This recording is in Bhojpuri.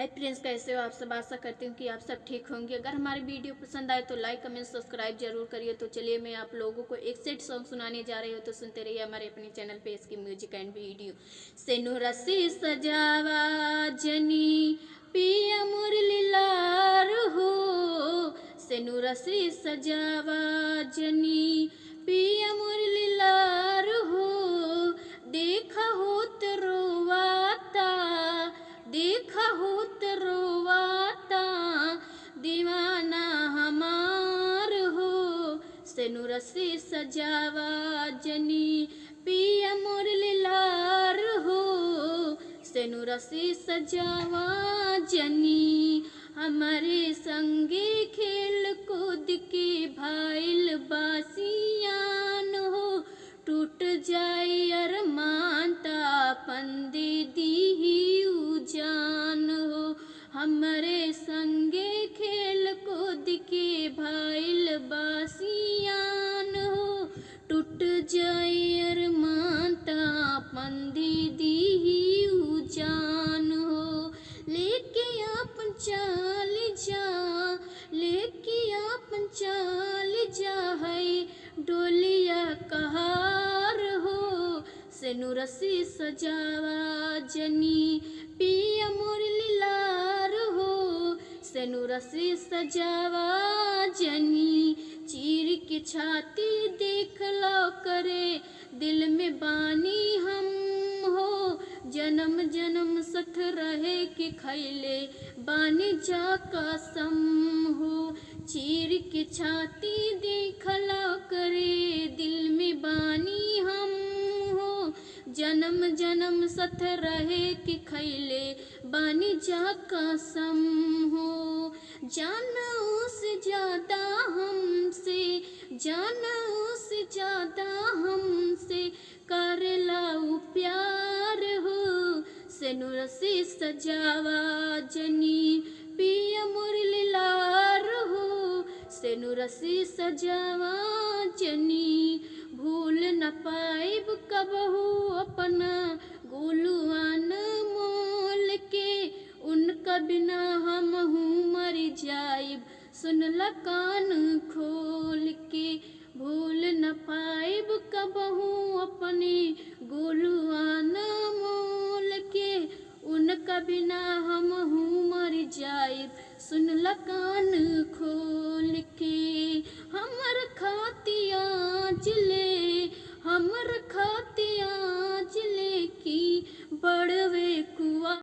हाय फ्रेंड्स, कैसे हो आप सब। आशा करती हूँ कि आप सब ठीक होंगे। अगर हमारी वीडियो पसंद आए तो लाइक कमेंट सब्सक्राइब जरूर करिए। तो चलिए मैं आप लोगों को एक सेट सॉन्ग सुनाने जा रही हूँ, तो सुनते रहिए हमारे अपने चैनल पे इसकी म्यूजिक एंड वीडियो। सेनुरा से सजावा जनी पिया मुरली लार हो, सेनुरा से सजावा जनी पिया मुरली लार हो, देखा होत रोवाता, देखा होत रोवाता दीवाना हमार हो, सेनुरा से सजावा जनी पिया मुरली लार हो, सेनुरा से सजावा जनी। हमारे संगे खेल कूद के भाईल बासियान हो, टूट जाई अरमान तापन दे दी उजान हो, हमारे संगे खेल कूद के भाईल बासियान हो, टूट जाई अरमान तापन दे दी उजान हो। लेके आपन चाल जा, लेके आपन चाल जा है डोलिया कहार हो, सेनुरा से सजावा जनी पिया मुरली लार हो, सेनुरा से सजावा जनी। चीर के छाती देख लो करे दिल में बानी हम हो, जन्म जन्म सथ रहे के खैले बानी जा कसम हो, चीर के छाती देख लो करे दिल में बानी हम हो, जन्म जन्म सथ रहे के खैले बानी जा कसम हो। जाना से ज्यादा हमसे, जाना से ज्यादा हमसे करला प्यार हो, सेनुरा से सजावा जनी पिया मुरली लार हो, सेनुरा से सजावा जनी। भूल न पाइब कबहू अपना गोलुआन मोल के, उनका बिना हम हूँ मर जाइब सुनला कान खोल के। भूल न पाइब कबहू अपने गोलुआन मोल के, उनका बिना हम हूँ मर जाइब सुनला कान खोल के। हमर खातिया जिले, हमर खातिया जिले की बड़वे कुआ।